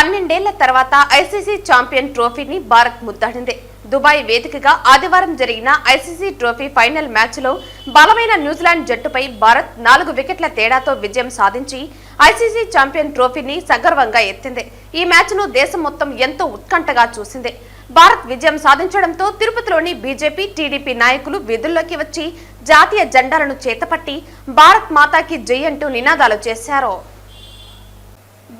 12 ఏళ్ల తర్వాత ICC champion ట్రోఫీని Bharat ముద్దాడింది. Dubai వేదికగా ఆదివారం జరిగిన ఐసీసీ ట్రోఫీ ఫైనల్ మ్యాచ్లో బలమైన న్యూజిలాండ్ జట్టుపై భారత్ 4 వికెట్ల తేడాతో విజయం సాధించి ఐసీసీ ఛాంపియన్ ట్రోఫీని సగర్వంగా ఎత్తింది. ఈ మ్యాచ్ను దేశం మొత్తం ఎంతో ఉత్కంఠగా చూసింది. భారత్ విజయం సాధించడంతో తిరుపతిలోని బీజేపీ, టీడీపీ నాయకులు వీధుల్లోకి వచ్చి జాతీయ జెండాలను చేతపట్టి భారత్ మాతాకి జై అంటూ నినాదాలు చేశారు.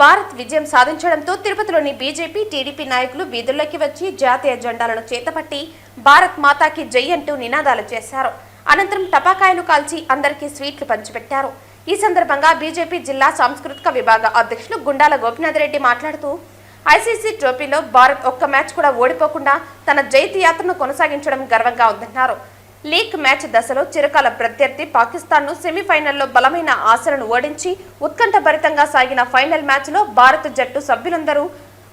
భారత్ విజయం సాధించడంతో తిరుపతిలోని బీజేపీ, టీడీపీ నాయకులు వీధుల్లోకి వచ్చి జాతీయ జెండాలను చేతపట్టి భారత్ మాతాకి జై అంటూ నినాదాలు చేశారు. అనంతరం టపాకాయలు కాల్చి అందరికీ స్వీట్లు పంచిపెట్టారు. ఈ సందర్భంగా బీజేపీ జిల్లా సాంస్కృతిక విభాగ అధ్యక్షులు గుండాల గోపినాథ్ రెడ్డి మాట్లాడుతూ ఐసీసీ ట్రోఫీలో భారత్ ఒక్క మ్యాచ్ కూడా ఓడిపోకుండా తన జైత్య యాత్రను కొనసాగించడం గర్వంగా ఉందన్నారు. లీగ్ మ్యాచ్ దశలో చిరకాల ప్రత్యర్థి పాకిస్తాన్ను సెమీఫైనల్లో బలమైన ఆశలను ఓడించి ఉత్కంఠభరితంగా సాగిన ఫైనల్ మ్యాచ్లో భారత జట్టు సభ్యులందరూ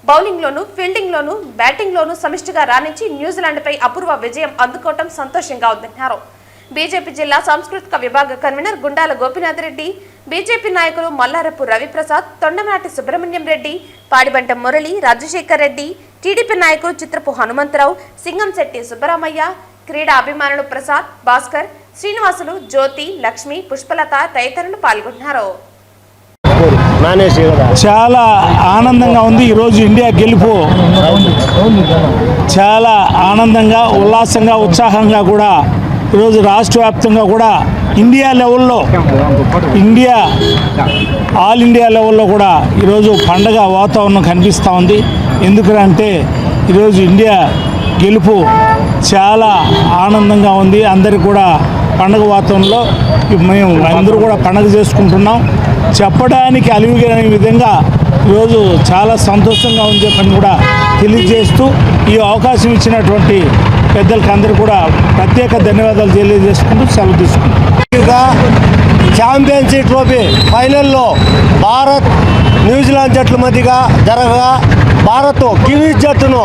బౌలింగ్లోనూ, ఫీల్డింగ్లోనూ, బ్యాటింగ్లోనూ సమిష్టిగా రాణించి న్యూజిలాండ్పై అపూర్వ విజయం అందుకోవడం సంతోషంగా ఉందన్నారు. బీజేపీ జిల్లా సాంస్కృతిక విభాగ కన్వీనర్ గుండాల గోపినాథ్ రెడ్డి, బీజేపీ నాయకులు మల్లారపు రవిప్రసాద్, తొండమాటి సుబ్రహ్మణ్యం రెడ్డి, పాడిబంట మురళి, రాజశేఖర్ రెడ్డి, టీడీపీ నాయకులు చిత్రపు హనుమంతరావు, సింగంశెట్టి సుబ్బరామయ్య, క్రీడా అభిమానులు ప్రసాద్, భాస్కర్, శ్రీనివాసులు, జ్యోతి, లక్ష్మి, పుష్పలత తదితరులు పాల్గొన్నారు. చాలా ఆనందంగా ఉంది. ఈరోజు ఇండియా గెలుపు చాలా ఆనందంగా, ఉల్లాసంగా, ఉత్సాహంగా కూడా ఈరోజు రాష్ట్ర వ్యాప్తంగా కూడా ఇండియా లెవెల్లో, ఆల్ ఇండియా లెవెల్లో కూడా ఈరోజు పండగ వాతావరణం కనిపిస్తూ ఉంది. ఎందుకంటే ఈరోజు ఇండియా గెలుపు చాలా ఆనందంగా ఉంది. అందరికీ కూడా పండగ వాతావరణంలో మేము అందరూ కూడా పండగ చేసుకుంటున్నాం. చెప్పడానికి అలివిగని విధంగా ఈరోజు చాలా సంతోషంగా ఉంది చెప్పని కూడా తెలియజేస్తూ ఈ అవకాశం ఇచ్చినటువంటి పెద్దలకు అందరూ కూడా ప్రత్యేక ధన్యవాదాలు తెలియజేసుకుంటూ సెలవు తీసుకుంటాం. ఛాంపియన్షిప్ ట్రోఫీ ఫైనల్లో భారత్, న్యూజిలాండ్ జట్ల మధ్యగా జరగగా భారత్ కివీస్ జట్టును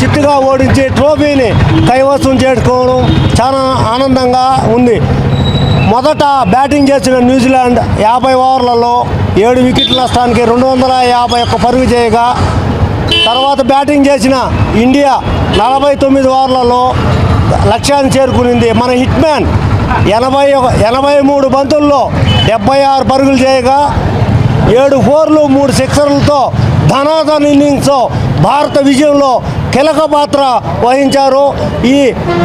చిట్టుగా ఓడించి ట్రోఫీని కైవసం చేసుకోవడం చాలా ఆనందంగా ఉంది. మొదట బ్యాటింగ్ చేసిన న్యూజిలాండ్ 50 ఓవర్లలో 7 వికెట్ల నష్టానికి 251 పరుగు చేయగా, తర్వాత బ్యాటింగ్ చేసిన ఇండియా 49 ఓవర్లలో లక్ష్యాన్ని చేరుకునింది. మన హిట్ మ్యాన్ 83 బంతుల్లో 76 పరుగులు చేయగా 7 ఫోర్లు 3 సిక్సర్లతో ధనాధన ఇన్నింగ్స్తో భారత విజయంలో కీలక పాత్ర వహించారు. ఈ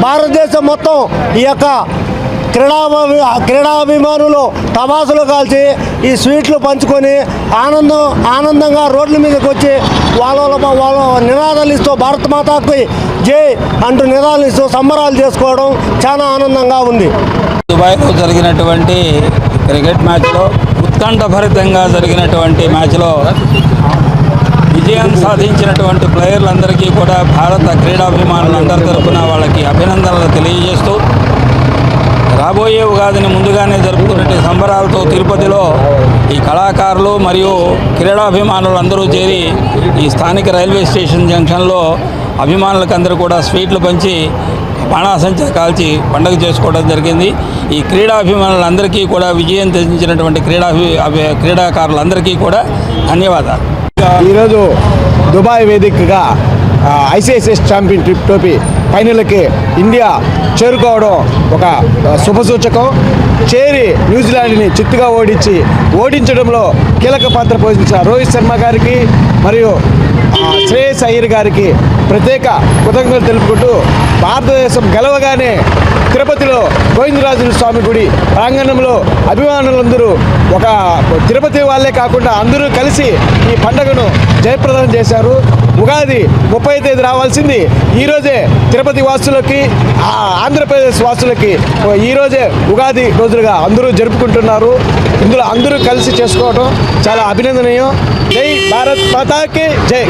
భారతదేశం మొత్తం ఈ యొక్క క్రీడాభిమానులు టపాసులు కాల్చి ఈ స్వీట్లు పంచుకొని ఆనందంగా రోడ్ల మీదకి వచ్చి వాళ్ళ నినాదాలు ఇస్తూ భారత మాతాకి జై అంటూ నినాదాలు ఇస్తూ సంబరాలు చేసుకోవడం చాలా ఆనందంగా ఉంది. దుబాయ్లో జరిగినటువంటి క్రికెట్ మ్యాచ్లో, ఉత్కంఠభరితంగా జరిగినటువంటి మ్యాచ్లో విజయం సాధించినటువంటి ప్లేయర్లందరికీ కూడా భారత క్రీడాభిమానులందరి తరఫున వాళ్ళకి అభినందనలు తెలియజేస్తూ, రాబోయే ఉగాదిని ముందుగానే జరుపుకునే సంబరాలతో తిరుపతిలో ఈ కళాకారులు మరియు క్రీడాభిమానులు అందరూ చేరి ఈ స్థానిక రైల్వే స్టేషన్ జంక్షన్లో అభిమానులకు అందరూ కూడా స్వీట్లు పంచి బాణాసంచా కాల్చి పండుగ చేసుకోవడం జరిగింది. ఈ క్రీడాభిమానులందరికీ కూడా విజయం తెచ్చినటువంటి క్రీడాకారులందరికీ కూడా ధన్యవాదాలు. ఈరోజు దుబాయ్ వేదికగా ఐసీసీ ఛాంపియన్ ట్రోఫీ ఫైనల్కి ఇండియా చేరుకోవడం ఒక శుభసూచకం. చేరి న్యూజిలాండ్ని చిత్తుగా ఓడించడంలో కీలక పాత్ర పోషించిన రోహిత్ శర్మ గారికి మరియు శ్రేయస్ అయ్యర్ గారికి ప్రత్యేక కృతజ్ఞతలు తెలుపుకుంటూ, భారతదేశం గెలవగానే తిరుపతిలో గోవిందరాజుల స్వామి గుడి ప్రాంగణంలో అభిమానులందరూ ఒక తిరుపతి వాళ్ళే కాకుండా అందరూ కలిసి ఈ పండుగను జయప్రదం చేశారు. ఉగాది 30వ తేదీ రావాల్సింది ఈరోజే తిరుపతి వాసులకి, ఆంధ్రప్రదేశ్ వాసులకి ఈరోజే ఉగాది రోజులుగా అందరూ జరుపుకుంటున్నారు. ఇందులో అందరూ కలిసి చేసుకోవడం చాలా అభినందనీయం. జై భారత్ మాతాకి జై.